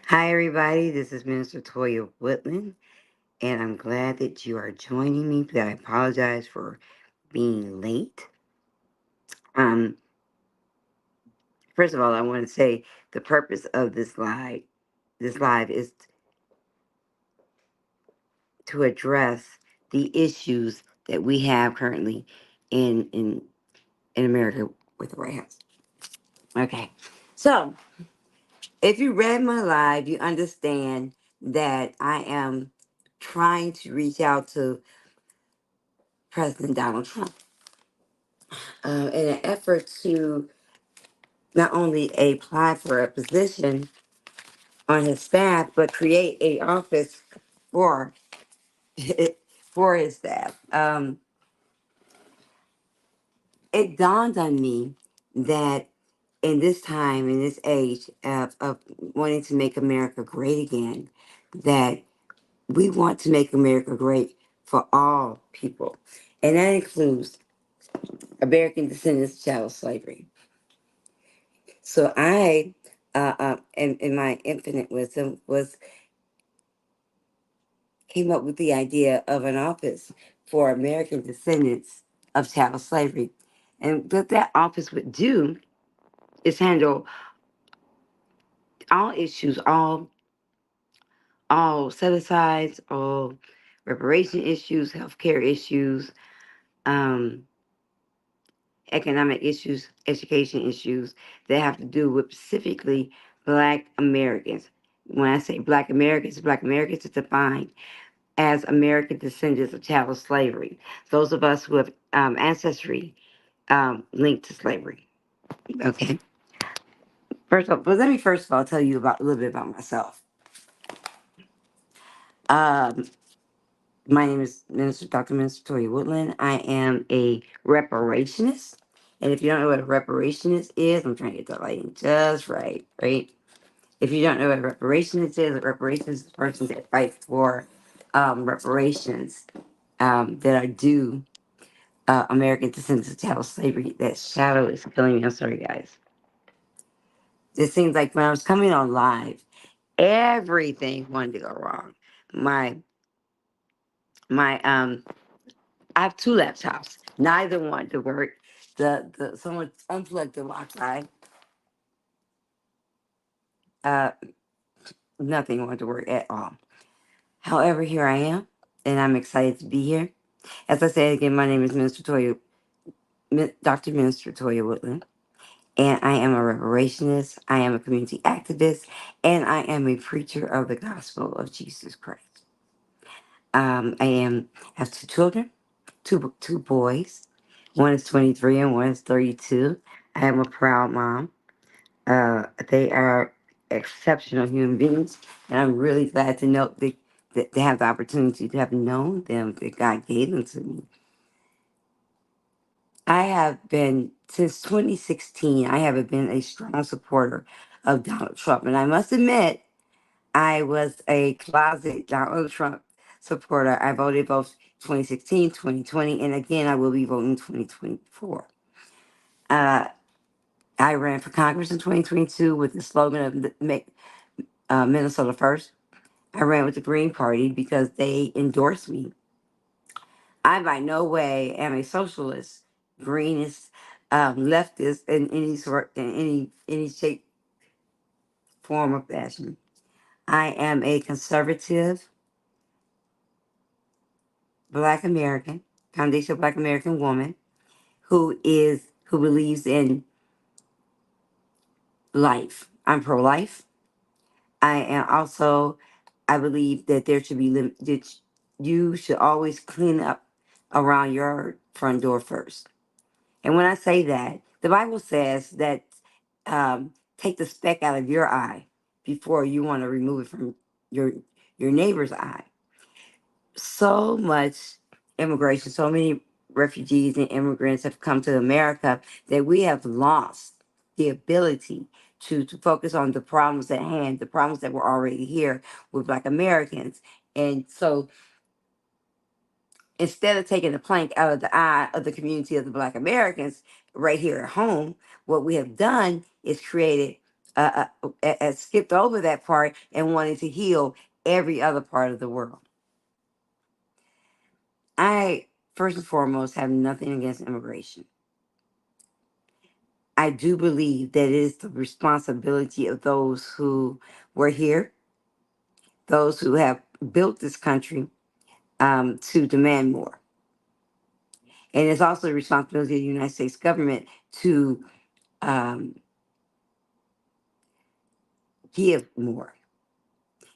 Hi, everybody. This is Minister Toya Woodland, and I'm glad that you are joining me. But I apologize for being late. Um, First of all, I want to say the purpose of this live is to address the issues that we have currently in America with the White House. Okay, so if you read my live, you understand that I am trying to reach out to President Donald Trump in an effort to not only apply for a position on his staff, but create a office for for his staff. It dawned on me that in this time, in this age of wanting to make America great again, that we want to make America great for all people, and that includes American descendants of chattel slavery. So I, in my infinite wisdom, was came up with the idea of an office for American descendants of chattel slavery, and what that office would do is handle all issues, all set asides, all reparation issues, healthcare issues, um, economic issues, education issues that have to do with specifically Black Americans. When I say Black Americans is defined as American descendants of chattel slavery. Those of us who have ancestry linked to slavery. Okay. First of all, but let me first of all tell you about a little bit about myself. Um, my name is Dr. Minister Toya Woodland. I am a reparationist. And if you don't know what a reparationist is, I'm trying to get the lighting just right, right? If you don't know what a reparationist is, a reparationist is a person that fights for reparations that are due American descendants of chattel slavery. That shadow is killing me. I'm sorry, guys. It seems like when I was coming on live, everything wanted to go wrong. My my I have two laptops. Neither wanted to work. The someone unplugged the Wi-Fi. Uh, Nothing wanted to work at all. However, here I am, and I'm excited to be here. As I said again, my name is Dr. Minister Toya Woodland, and I am a reparationist. I am a community activist, and I am a preacher of the gospel of Jesus Christ. Have two children, two boys. One is 23 and one is 32. I am a proud mom. They are exceptional human beings, and I'm really glad to know that they have the opportunity to have known them, that God gave them to me. I have been, since 2016, I have been a strong supporter of Donald Trump. And I must admit, I was a closet Donald Trump supporter. I voted both 2016, 2020, and again, I will be voting 2024. Uh, I ran for Congress in 2022 with the slogan of Make Minnesota First. I ran with the Green Party because they endorsed me. I by no way am a socialist, greenist, leftist in any sort, in any shape, form, or fashion. I am a conservative Black American, foundational Black American woman who believes in life. I'm pro-life. I am also, I believe that there should be that you should always clean up around your front door first. And when I say that, the Bible says that take the speck out of your eye before you want to remove it from your your neighbor's eye. So much immigration, so many refugees and immigrants have come to America that we have lost the ability to focus on the problems at hand, the problems that were already here with Black Americans. And so instead of taking the plank out of the eye of the community of the Black Americans right here at home, what we have done is created skipped over that part and wanted to heal every other part of the world. I, first and foremost, have nothing against immigration. I do believe that it is the responsibility of those who were here, those who have built this country, to demand more. And it's also the responsibility of the United States government to um, give more.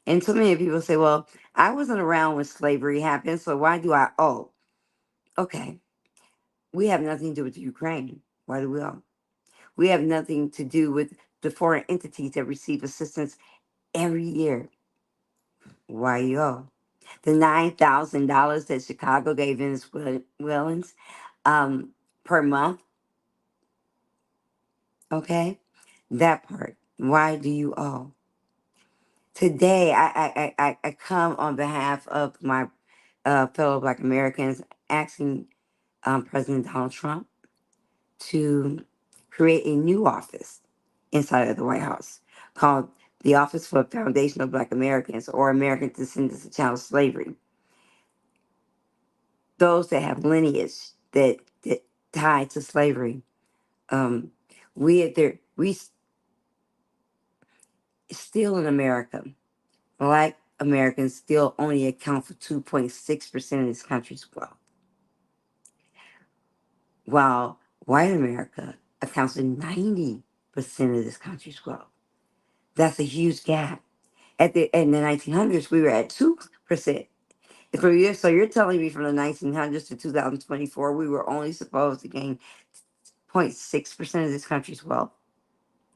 And so many people say, well, I wasn't around when slavery happened, so why do I owe? Okay, we have nothing to do with Ukraine. Why do we owe? We have nothing to do with the foreign entities that receive assistance every year. Why you owe? The $9,000 that Chicago gave Venezuelans um, per month, okay? That part. Why do you owe? Today, I come on behalf of my fellow Black Americans asking President Donald Trump to create a new office inside of the White House called the Office for Foundation of Black Americans, or American Descendants of Chattel Slavery. Those that have lineage that tied to slavery. Um, we still in America, Black Americans still only account for 2.6% of this country's wealth, while white America accounts for 90% of this country's wealth. That's a huge gap. In the 1900s, we were at 2%. So you're telling me from the 1900s to 2024, we were only supposed to gain 0.6% of this country's wealth?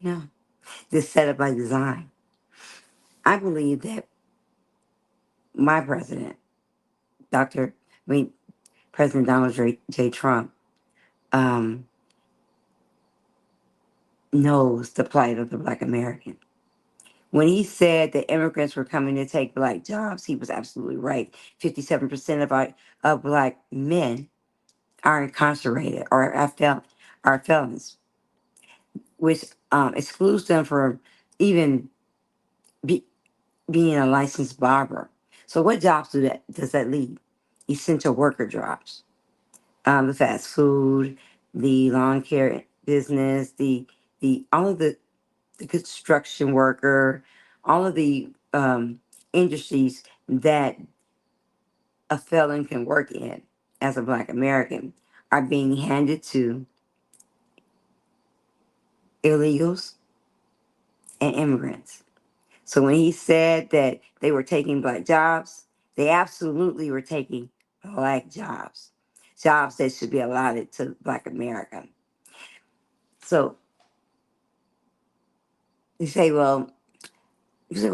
No. This set up by design. I believe that my president, Dr. I mean, President Donald J. Trump, um, knows the plight of the Black American. When he said that immigrants were coming to take Black jobs, he was absolutely right. 57% of Black men are incarcerated or are felons, which excludes them from even be, being a licensed barber. So what jobs does that leave? Essential worker jobs. The fast food, the lawn care business, the all of the construction worker, all of the industries that a felon can work in as a Black American are being handed to illegals and immigrants. So when he said that they were taking Black jobs, they absolutely were taking Black jobs, jobs that should be allotted to Black America. So you say, well,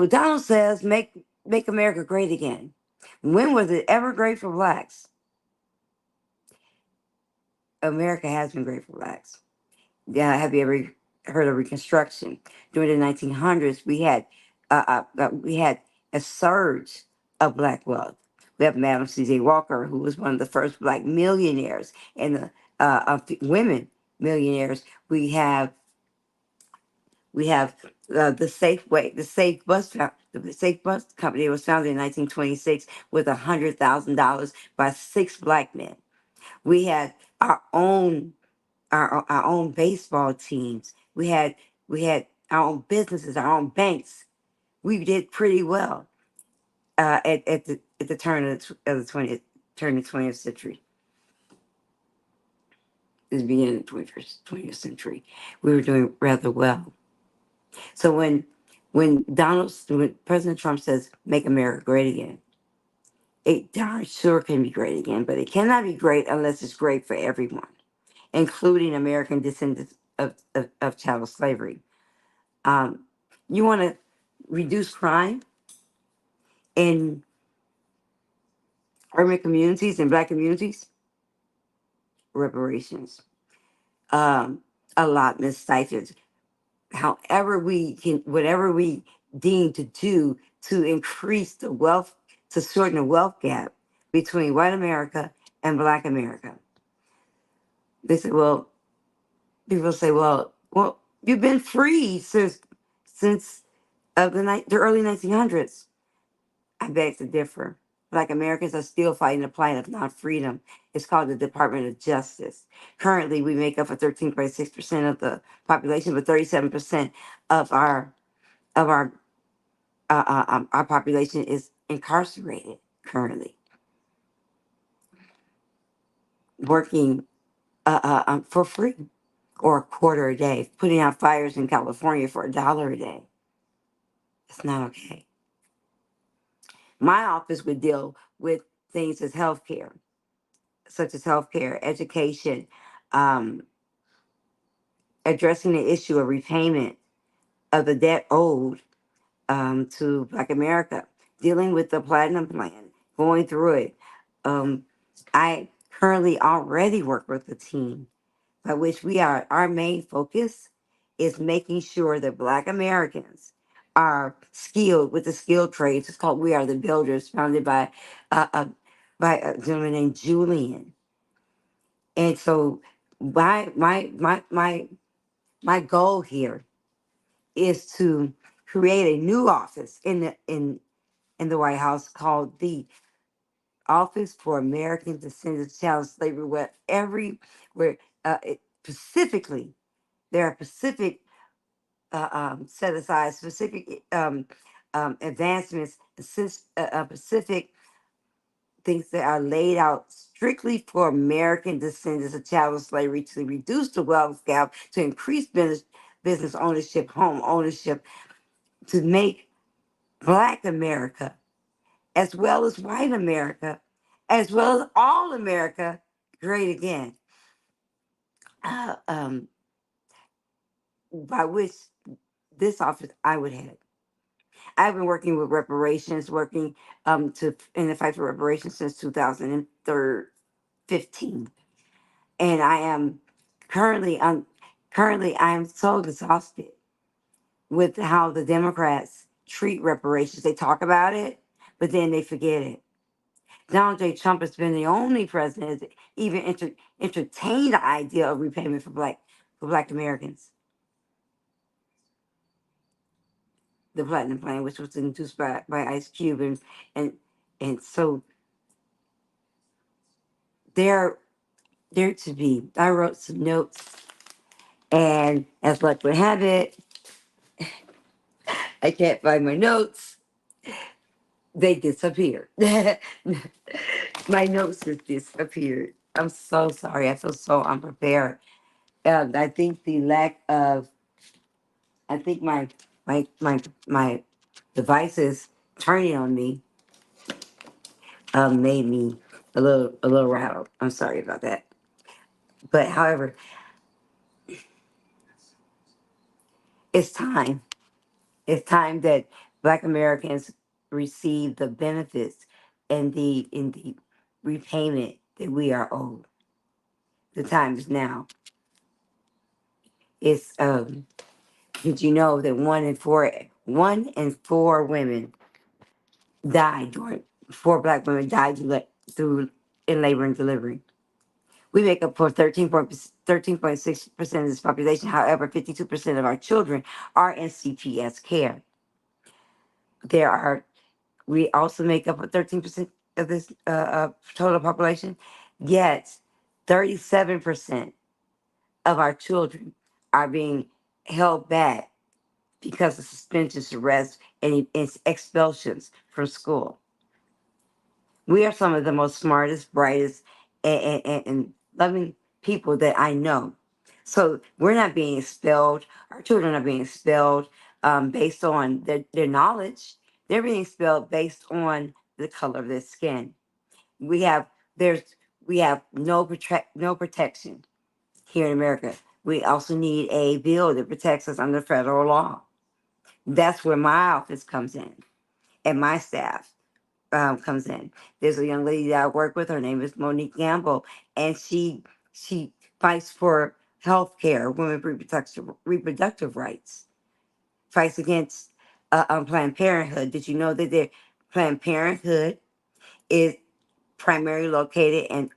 Donald says make America great again. When was it ever great for Blacks? America has been great for Blacks. Yeah, have you ever heard of Reconstruction? During the 1900s, we had a surge of Black wealth. We have Madam C.J. Walker, who was one of the first Black millionaires, and of women millionaires. We have the Safeway, the Safe Bus Company was founded in 1926 with $100,000 by 6 Black men. We had our own our own baseball teams. We had our own businesses, our own banks. We did pretty well at the turn of the 20th century, the beginning of the 20th century. We were doing rather well. So when President Trump says "Make America Great Again," it darn sure can be great again, but it cannot be great unless it's great for everyone, including American descendants of chattel slavery. Um, you want to reduce crime in urban communities and Black communities? Reparations, allotments, stipends, however we can, whatever we deem to do to increase the wealth, to shorten the wealth gap between white America and Black America. They say, well, people say, well, you've been free since since the early 1900s. I beg to differ. Black Americans are still fighting the plight of non-freedom. It's called the Department of Justice. Currently, we make up for 13.6% of the population, but 37% of our our population is incarcerated currently, working for free or a quarter a day, putting out fires in California for $1 a day. It's not okay. My office would deal with things as healthcare, such as healthcare, education, um, addressing the issue of repayment of the debt owed to Black America, dealing with the Platinum Plan, going through it. Um, I currently already work with a team by which our main focus is making sure that Black Americans are skilled with the skilled trades. It's called We Are the Builders, founded uh, uh, by a gentleman named Julian. And so my goal here is to create a new office in the White House called the Office for American Descendants Challenge Slavery, where specifically there are specific set aside specific advancements, specific things that are laid out strictly for American descendants of chattel slavery to reduce the wealth gap, to increase business ownership, home ownership, to make Black America, as well as white America, as well as all America, great again. Uh, um, by which this office I would head. I've been working with reparations, working to in the fight for reparations since 2015, and I am currently I am so exhausted with how the Democrats treat reparations. They talk about it, but then they forget it. Donald J. Trump has been the only president that even entertained the idea of repayment for Black Americans. The Platinum Plan, which was introduced by Ice Cube, and and so there to be. I wrote some notes, and as luck would have it, I can't find my notes. They disappeared. My notes just disappeared. I'm so sorry. I feel so unprepared. I think the lack of, I think my devices turning on me made me a little rattled. I'm sorry about that. But however, it's time. It's time that Black Americans receive the benefits and the repayment that we are owed. The time is now. It's did you know that one in four women died during 4 Black women died through in labor and delivery. We make up for 13.6% of this population. However, 52% of our children are in CPS care. There are We also make up 13% of this total population. Yet, 37% of our children are being held back because of suspensions, arrests, and expulsions from school. We are some of the most smartest, brightest, and loving people that I know. So we're not being expelled. Our children are being expelled based on their knowledge. They're being expelled based on the color of their skin. We have there's we have no protection here in America. We also need a bill that protects us under federal law. That's where my office comes in, and my staff comes in. There's a young lady that I work with. Her name is Monique Gamble, and she fights for health care, women's reproductive rights, fights against Planned Parenthood. Did you know that Planned Parenthood is primarily located in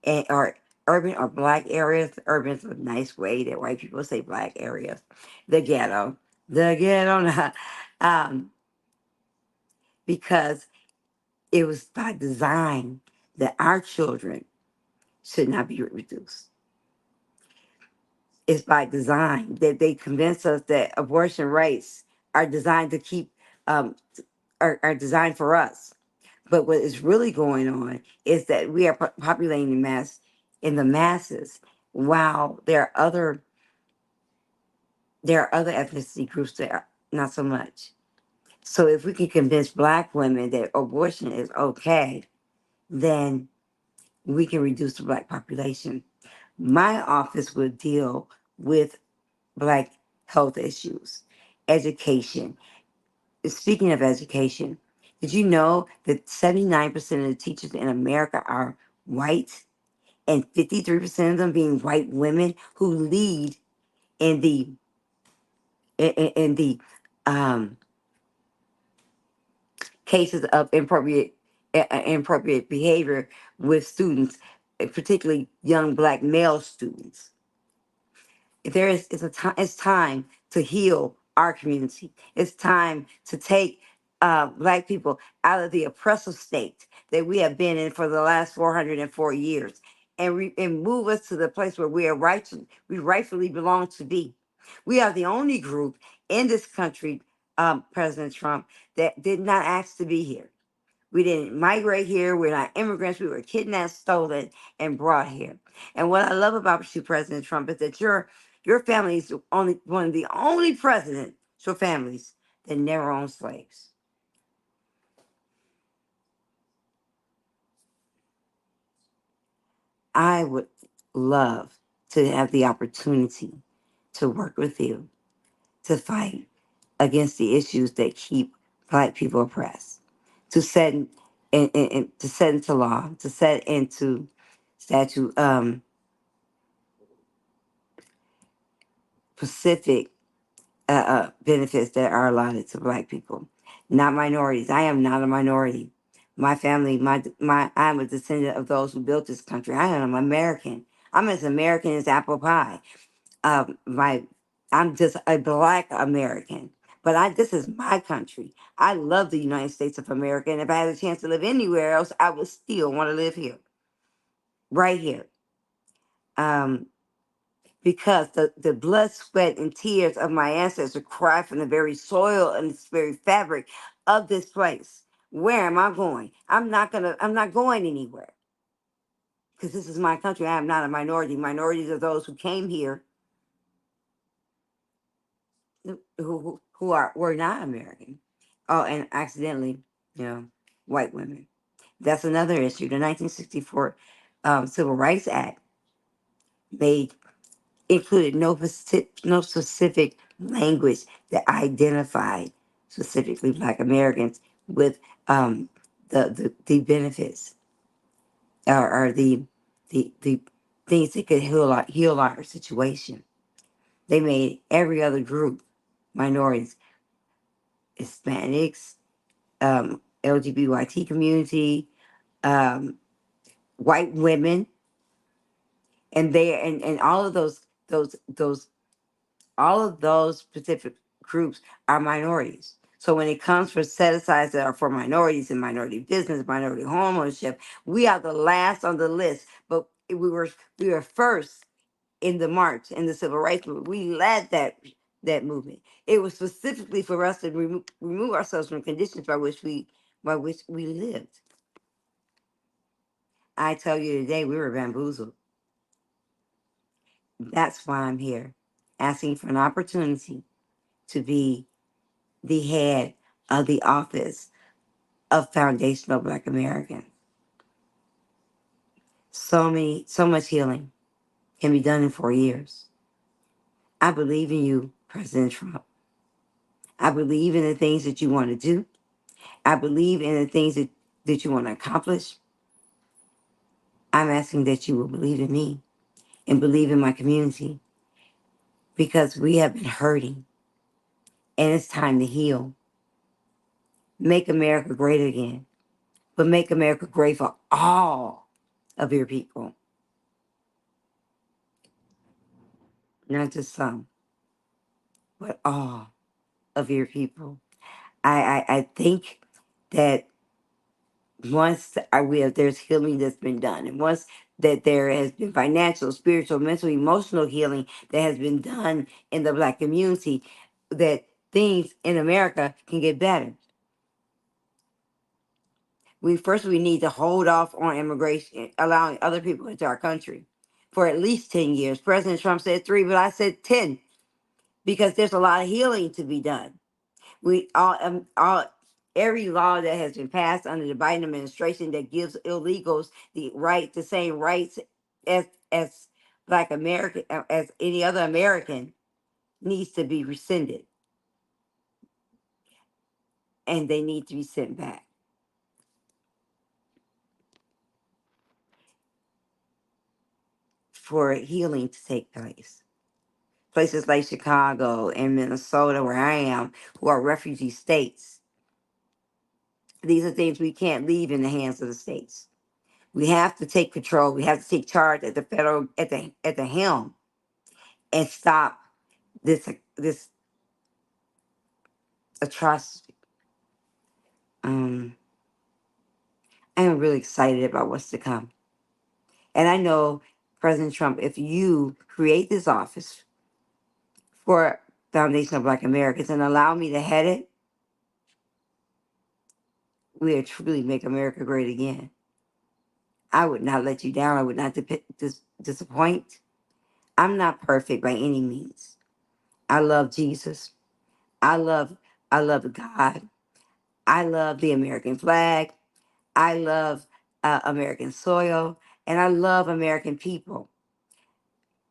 and urban or Black areas? Urban is a nice way that white people say Black areas, the ghetto. the ghetto, um, because it was by design that our children should not be reduced. It's by design that they convince us that abortion rights are designed to keep um, are designed for us. But what is really going on is that we are populating the mass in the masses, while there are other ethnicity groups that are not so much. So if we can convince Black women that abortion is okay, then we can reduce the Black population. My office will deal with Black health issues, education. Speaking of education, did you know that 79% of the teachers in America are white, and 53% of them being white women who lead in the in the um, cases of inappropriate behavior with students, particularly young Black male students? It's time to heal our community. It's time to take Black people out of the oppressive state that we have been in for the last 404 years, and move us to the place where we rightfully belong to be. We are the only group in this country, President Trump, that did not ask to be here. We didn't migrate here. We're not immigrants. We were kidnapped, stolen, and brought here. And what I love about you, President Trump, is that your family is only one of the only presidential families that never owned slaves. I would love to have the opportunity to work with you to fight against the issues that keep Black people oppressed, to set to set into law, to set into statute specific benefits that are allotted to Black people, not minorities. I am not a minority. My family, I'm a descendant of those who built this country. I am American. I'm as American as apple pie. My, I'm just a Black American. But this is my country. I love the United States of America, and if I had a chance to live anywhere else, I would still want to live here, right here. Um, because the blood, sweat, and tears of my ancestors cry from the very soil and the very fabric of this place. Where am I going? I'm not going anywhere, because this is my country. I am not a minority. Minorities are those who came here were not American. Oh, and accidentally, you know, white women. That's another issue. The 1964 Civil Rights Act made included no specific language that identified specifically Black Americans with the benefits, or the things that could heal our situation. They made every other group, minorities, Hispanics, LGBTQ community, um, white women, and all of those all of those specific groups are minorities. So when it comes for set asides that are for minorities and minority business, minority home ownership, we are the last on the list. But we were first in the march in the civil rights movement. We led that movement. It was specifically for us to remove ourselves from conditions by which we lived. I tell you today, we were bamboozled. That's why I'm here, asking for an opportunity to be the head of the office of Foundational Black American. So much healing can be done in 4 years. I believe in you, President Trump. I believe in the things that you want to do. I believe in the things that you want to accomplish. I'm asking that you will believe in me and believe in my community, because we have been hurting and it's time to heal. Make America great again, but make America great for all of your people, not just some, but all. of your people. I think that once there's healing that's been done, and once that there has been financial, spiritual, mental, emotional healing that has been done in the Black community, that things in America can get better. We need to hold off on immigration, allowing other people into our country for at least 10 years. President Trump said 3, but I said 10 because there's a lot of healing to be done. We all every law that has been passed under the Biden administration that gives illegals the same rights as Black American as any other American needs to be rescinded, and they need to be sent back for healing to take place. Places like Chicago and Minnesota, where I am, who are refugee states. These are things we can't leave in the hands of the states. We have to take control. We have to take charge at the federal at the helm and stop this atrocity. I am really excited about what's to come, and I know President Trump, if you create this office for Foundation of Black Americans and allow me to head it, we'll truly make America great again. I would not let you down. I would not disappoint. I'm not perfect by any means. I love Jesus. I love I love God. I love the American flag. I love American soil, and I love American people.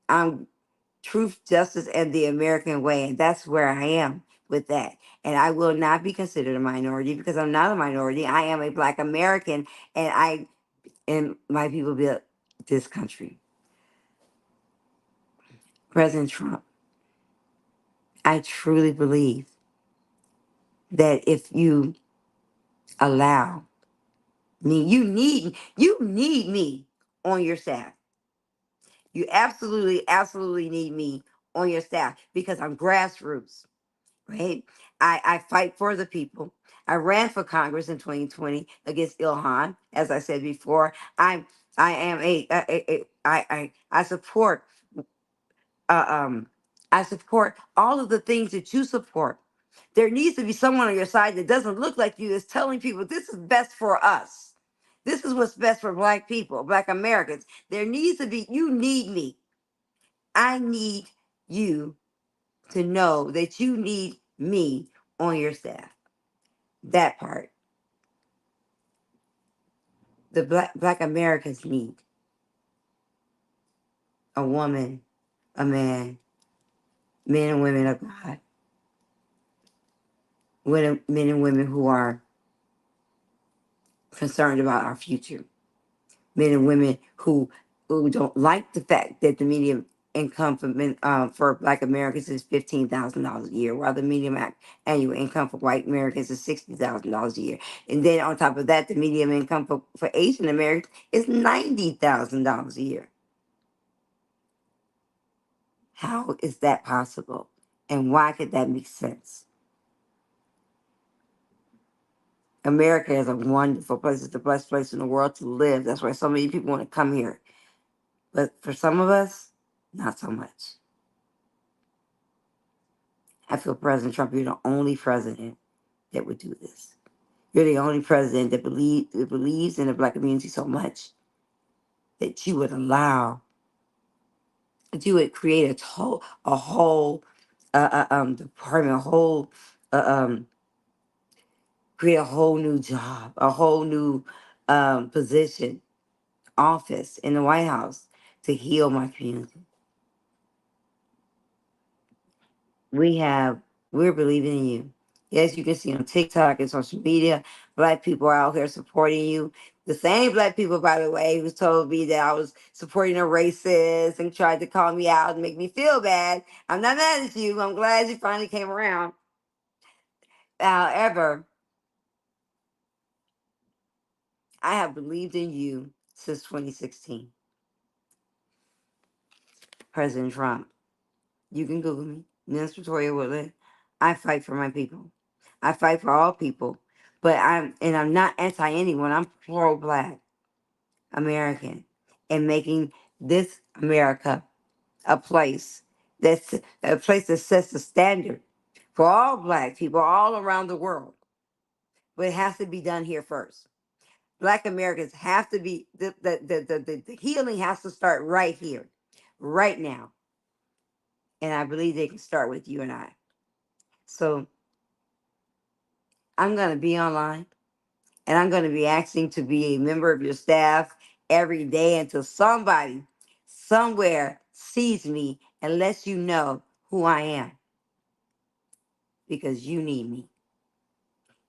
I'm truth, justice, and the American way, and that's where I am with that. And I will not be considered a minority because I'm not a minority. I am a Black American, and my people built this country. President Trump, I truly believe that if you allow me, you need me on your staff. You absolutely need me on your staff because I'm grassroots, right? I fight for the people. I ran for Congress in 2020 against Ilhan. As I said before, I am I support uh, um I support all of the things that you support. There needs to be someone on your side that doesn't look like you, that's telling people this is best for us. This is what's best for Black people, Black Americans. There needs to be, you need me. I need you to know that you need me on your staff. That part. The Black Americans need a woman, a man, men and women of God, men and women who are concerned about our future, men and women who don't like the fact that the median income for Black Americans is $15,000 a year, while the annual income for white Americans is $60,000 a year. And then on top of that, the median income for Asian Americans is $90,000 a year. How is that possible? And why could that make sense? America is a wonderful place. It's the best place in the world to live. That's why so many people want to come here. But for some of us, not so much. I feel President Trump, you're the only president that would do this. You're the only president that believes in the Black community so much that you would allow, that you would create a whole department, uh, um, create a whole new job, a whole new position, office in the White House to heal my community. We're believing in you. Yes, you can see on TikTok and social media, Black people are out here supporting you. The same Black people, by the way, who told me that I was supporting a racist and tried to call me out and make me feel bad. I'm not mad at you. I'm glad you finally came around. However, I have believed in you since 2016. President Trump. You can Google me, Minister Toya Woodland. I fight for my people. I fight for all people. But I'm not anti anyone. I'm pro black American and making this America that's a place that sets the standard for all black people all around the world. But it has to be done here first. Black Americans have to be the healing has to start right here, right now. And I believe they can start with you and I. So I'm gonna be online and I'm gonna be asking to be a member of your staff every day until somebody somewhere sees me and lets you know who I am. Because you need me.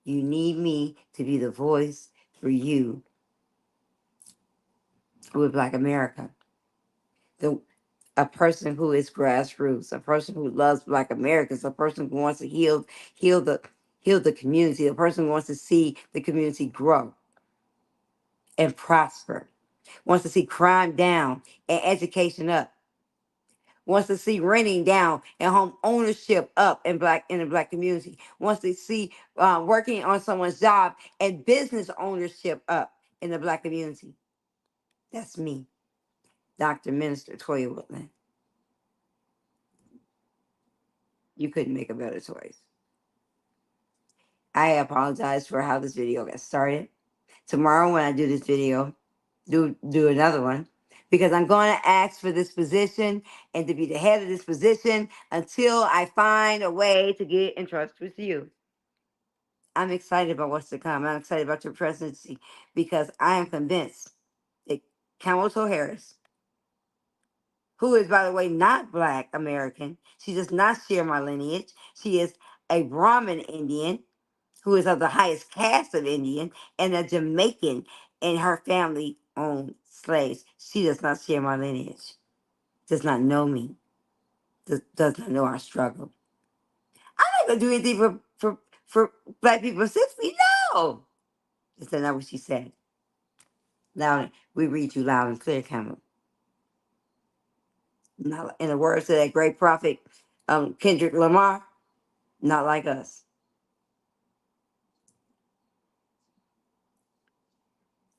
You need me to be the voice for you with Black America. The a person who is grassroots, a person who loves Black Americans, a person who wants to heal the heal the community, a person who wants to see the community grow and prosper, wants to see crime down and education up, wants to see renting down and home ownership up in the black community, wants to see working on someone's job and business ownership up in the black community. That's me, Dr. Minister Toya Woodland. You couldn't make a better choice. I apologize for how this video got started. Tomorrow when I do this video, do another one, because I'm going to ask for this position and to be the head of this position until I find a way to get in trust with you. I'm excited about what's to come. I'm excited about your presidency because I am convinced that Kamala Harris, who is, by the way, not Black American, she does not share my lineage. She is a Brahmin Indian who is of the highest caste of Indian and a Jamaican, and her family owned slaves. She does not share my lineage, does not know me, does not know our struggle. I'm not going to do anything for Black people since we know. That's not what she said. Loud, we read you loud and clear, Cameron. Not in the words of that great prophet, Kendrick Lamar, not like us.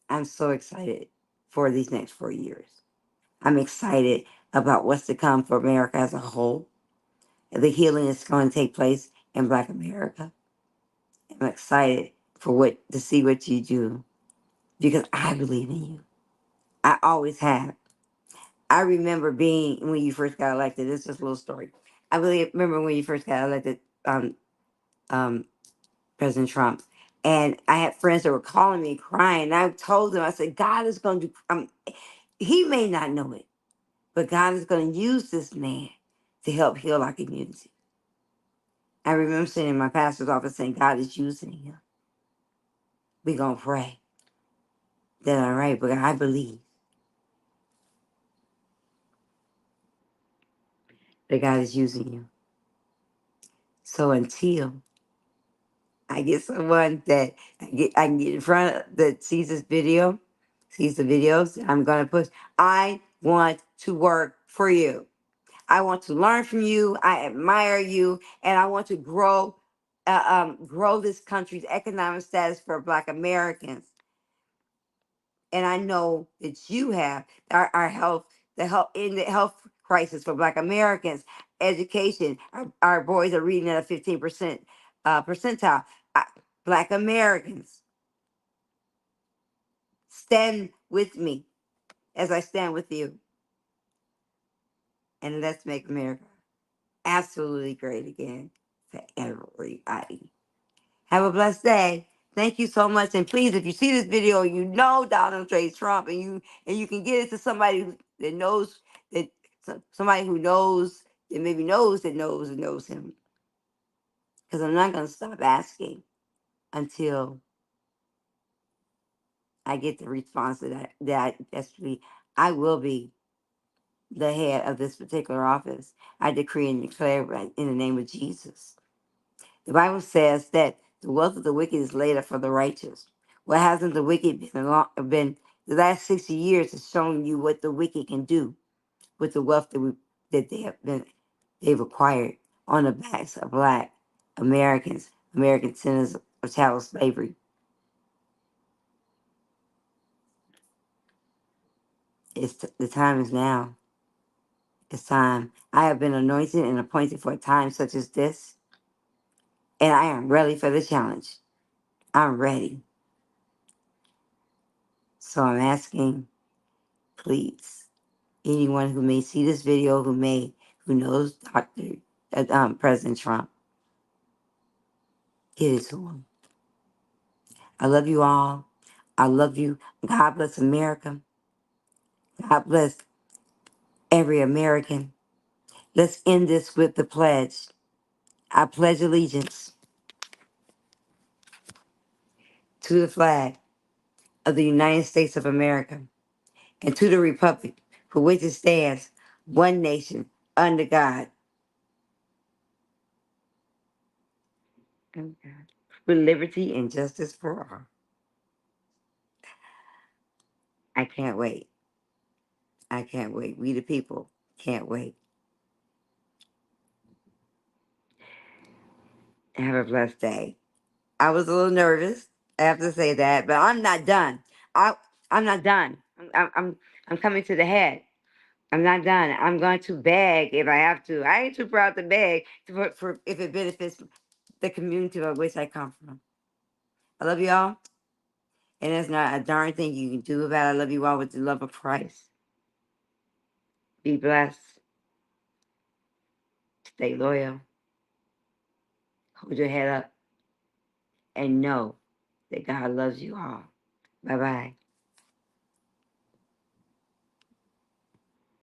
I'm so excited for these next 4 years. I'm excited about what's to come for America as a whole. The healing is going to take place in Black America. I'm excited for to see what you do because I believe in you. I always have. I remember being when you first got elected. This is just a little story. I really remember when you first got elected, um, President Trump, and I had friends that were calling me crying. And I told them, I said, God is going to do. He may not know it, but God is going to use this man to help heal our community. I remember sitting in my pastor's office saying, God is using him. We're going to pray. That all right, but I believe that God is using you. So until I get someone that I can get in front of that sees this video, sees the videos that I'm going to put, I want to work for you. I want to learn from you. I admire you, and I want to grow this country's economic status for Black Americans. And I know that you have our health, the health crisis for Black Americans, education. Our boys are reading at a 15% percentile. Uh, Black Americans, stand with me as I stand with you, and let's make America absolutely great again for everybody. Have a blessed day. Thank you so much. And please, if you see this video, you know Donald J. Trump, and you can get it to somebody that knows that somebody who knows that maybe knows that knows him. Because I'm not going to stop asking until I get the response I will be the head of this particular office. I decree and declare right in the name of Jesus. The Bible says that the wealth of the wicked is laid up for the righteous. What hasn't the wicked been the last 60 years has shown you what the wicked can do with the wealth that they've acquired on the backs of Black Americans, American descendants of chattel slavery. The time is now. It's time. I have been anointed and appointed for a time such as this, and I am ready for the challenge. I'm ready. So I'm asking, please, anyone who may see this video, who knows President Trump, get it to him. I love you all. I love you. God bless America. God bless every American. Let's end this with the pledge. I pledge allegiance to the flag of the United States of America and to the republic for which it stands, one nation, under God, with liberty and justice for all. I can't wait. I can't wait. We the people can't wait. Have a blessed day. I was a little nervous. I have to say that, but I'm not done. I I'm not done. I'm coming to the head. I'm not done. I'm going to beg if I have to. I ain't too proud to beg for if it benefits the community of which I come from. I love you all, and there's not a darn thing you can do about it. I love you all with the love of Christ. Be blessed. Stay loyal. Hold your head up, and know that God loves you all. Bye bye.